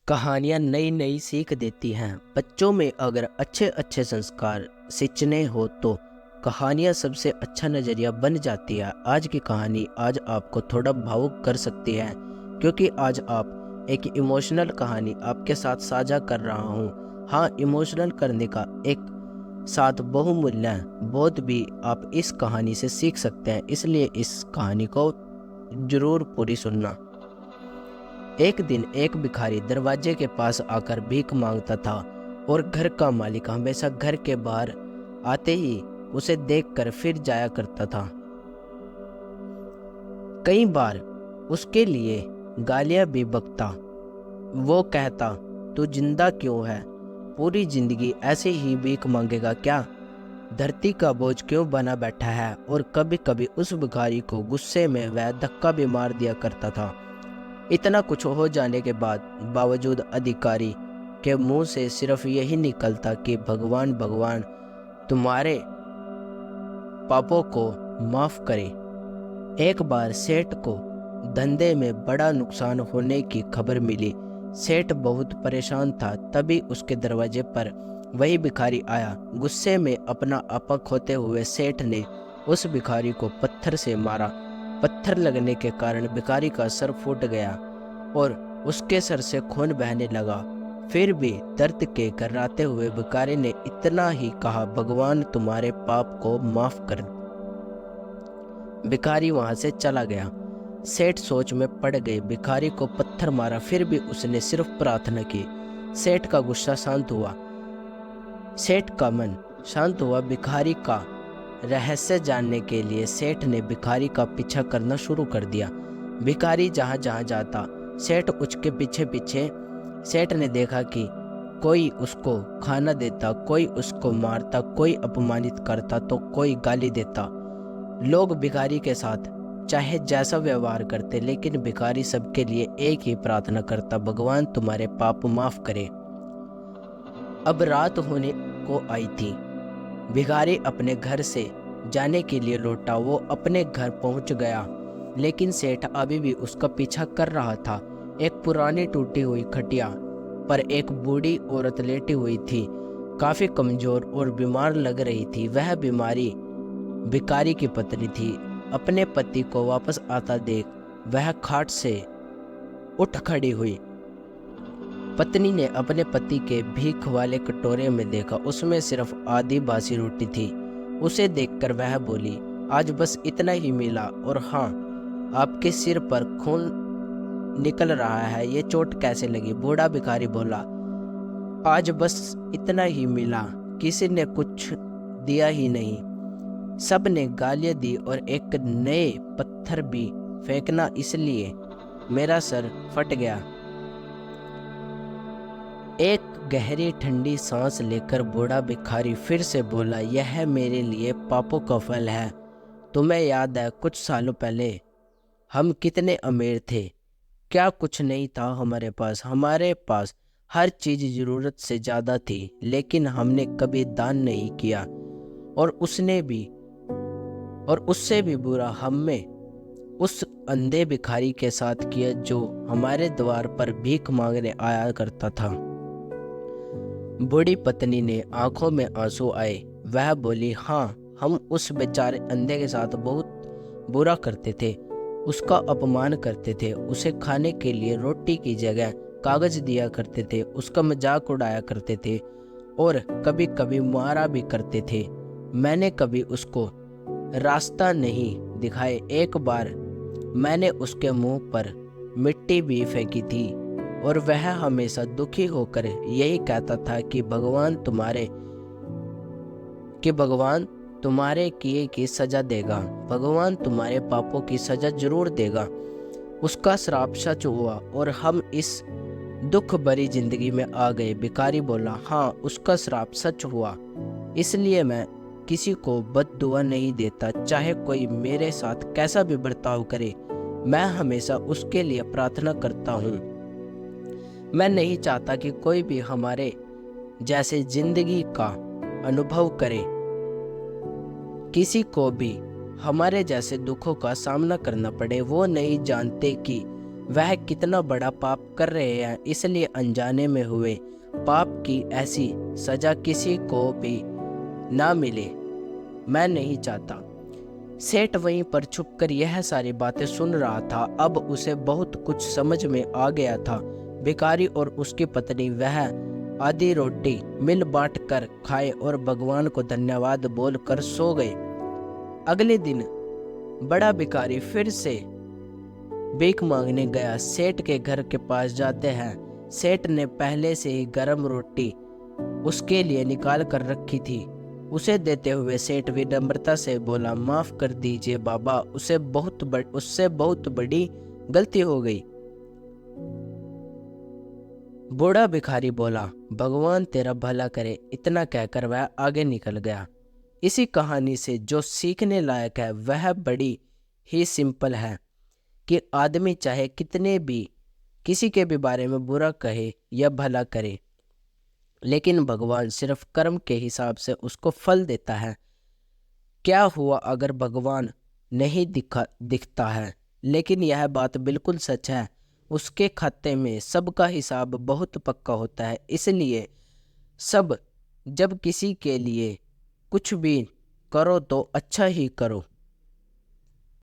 कहानियाँ नई नई सीख देती हैं। बच्चों में अगर अच्छे अच्छे संस्कार सींचने हो तो कहानियाँ सबसे अच्छा नज़रिया बन जाती है। आज की कहानी आज आपको थोड़ा भावुक कर सकती है, क्योंकि आज आप एक इमोशनल कहानी आपके साथ साझा कर रहा हूँ। हाँ, इमोशनल करने का एक साथ बहुमूल्य बोध भी आप इस कहानी से सीख सकते हैं, इसलिए इस कहानी को जरूर पूरी सुनना। एक दिन एक भिखारी दरवाजे के पास आकर भीख मांगता था और घर का मालिक हमेशा घर के बाहर आते ही उसे देखकर फिर जाया करता था। कई बार उसके लिए गालियां भी बकता। वो कहता, तू जिंदा क्यों है? पूरी जिंदगी ऐसे ही भीख मांगेगा क्या? धरती का बोझ क्यों बना बैठा है? और कभी कभी उस भिखारी को गुस्से में वह धक्का भी मार दिया करता था। इतना कुछ हो जाने के बावजूद अधिकारी के मुंह से सिर्फ यही निकलता कि भगवान भगवान तुम्हारे पापों को माफ करे। एक बार सेठ को धंधे में बड़ा नुकसान होने की खबर मिली। सेठ बहुत परेशान था। तभी उसके दरवाजे पर वही भिखारी आया। गुस्से में अपना आपा खोते हुए सेठ ने उस भिखारी को पत्थर से मारा। पत्थर लगने के कारण भिखारी का सर फूट गया और उसके सर से खून बहने लगा। फिर भी दर्द के कराते हुए भिखारी ने इतना ही कहा, भगवान तुम्हारे पाप को माफ कर। भिखारी वहां से चला गया। सेठ सोच में पड़ गए। भिखारी को पत्थर मारा, फिर भी उसने सिर्फ प्रार्थना की। सेठ का गुस्सा शांत हुआ। सेठ का मन शांत हुआ। भिखारी का रहस्य जानने के लिए सेठ ने भिखारी का पीछा करना शुरू कर दिया। भिखारी जहां जहां जाता सेठ उसके पीछे पीछे। सेठ ने देखा कि कोई उसको खाना देता, कोई उसको मारता, कोई अपमानित करता तो कोई गाली देता। लोग भिखारी के साथ चाहे जैसा व्यवहार करते, लेकिन भिखारी सबके लिए एक ही प्रार्थना करता, भगवान तुम्हारे पाप माफ करे। अब रात होने को आई थी। भिखारी अपने घर से जाने के लिए लौटा। वो अपने घर पहुंच गया, लेकिन सेठ अभी भी उसका पीछा कर रहा था। एक पुरानी टूटी हुई खटिया पर एक बूढ़ी औरत लेटी हुई थी, काफी कमजोर और बीमार लग रही थी। वह बीमारी भिखारी की पत्नी थी। अपने पति को वापस आता देख वह खाट से उठ खड़ी हुई। पत्नी ने अपने पति के भीख वाले कटोरे में देखा, उसमें सिर्फ आधी बासी रोटी थी। उसे देखकर वह बोली, आज बस इतना ही मिला, और हाँ, आपके सिर पर खून निकल रहा है, ये चोट कैसे लगी? बूढ़ा भिखारी बोला, आज बस इतना ही मिला, किसी ने कुछ दिया ही नहीं। सब ने गालियां दी और एक नए पत्थर भी फेंकना, इसलिए मेरा सर फट गया। एक गहरी ठंडी सांस लेकर बूढ़ा भिखारी फिर से बोला, यह मेरे लिए पापों का फल है। तुम्हें याद है कुछ सालों पहले हम कितने अमीर थे? क्या कुछ नहीं था हमारे पास? हमारे पास हर चीज जरूरत से ज्यादा थी, लेकिन हमने कभी दान नहीं किया। और उससे भी बुरा हमने उस अंधे भिखारी के साथ किया जो हमारे द्वार पर भीख मांगने आया करता था। बूढ़ी पत्नी ने आंखों में आंसू आए। वह बोली, हाँ, हम उस बेचारे अंधे के साथ बहुत बुरा करते थे, उसका अपमान करते थे, उसे खाने के लिए रोटी की जगह कागज दिया करते थे, उसका मजाक उड़ाया करते थे और कभी कभी मारा भी करते थे। मैंने कभी उसको रास्ता नहीं दिखाए। एक बार मैंने उसके मुंह पर मिट्टी भी फेंकी थी और वह हमेशा दुखी होकर यही कहता था कि भगवान तुम्हारे किए की सजा देगा, भगवान तुम्हारे पापों की सजा जरूर देगा। उसका श्राप सच हुआ और हम इस दुख भरी जिंदगी में आ गए। भिखारी बोला, हाँ, उसका श्राप सच हुआ, इसलिए मैं किसी को बद्दुआ नहीं देता, चाहे कोई मेरे साथ कैसा भी बर्ताव करे। मैं हमेशा उसके लिए प्रार्थना करता हूँ। मैं नहीं चाहता कि कोई भी हमारे जैसे जिंदगी का अनुभव करे, किसी को भी हमारे जैसे दुखों का सामना करना पड़े। वो नहीं जानते कि वह कितना बड़ा पाप कर रहे हैं, इसलिए अनजाने में हुए पाप की ऐसी सजा किसी को भी ना मिले। मैं नहीं चाहता। सेठ वहीं पर छुपकर यह सारी बातें सुन रहा था। अब उसे बहुत कुछ समझ में आ गया था। भिखारी और उसकी पत्नी वह आधी रोटी मिल बांट कर खाए और भगवान को धन्यवाद बोलकर सो गए। अगले दिन बड़ा भिखारी फिर से भीख मांगने गया। सेठ के घर के पास जाते हैं। सेठ ने पहले से ही गर्म रोटी उसके लिए निकाल कर रखी थी। उसे देते हुए सेठ विनम्रता से बोला, माफ कर दीजिए बाबा, उससे बहुत बड़ी गलती हो गई। बूढ़ा भिखारी बोला, भगवान तेरा भला करे। इतना कहकर वह आगे निकल गया। इसी कहानी से जो सीखने लायक है वह बड़ी ही सिंपल है कि आदमी चाहे कितने भी किसी के भी बारे में बुरा कहे या भला करे, लेकिन भगवान सिर्फ कर्म के हिसाब से उसको फल देता है। क्या हुआ अगर भगवान नहीं दिखता है, लेकिन यह बात बिल्कुल सच है, उसके खाते में सबका हिसाब बहुत पक्का होता है। इसलिए जब किसी के लिए कुछ भी करो तो अच्छा ही करो।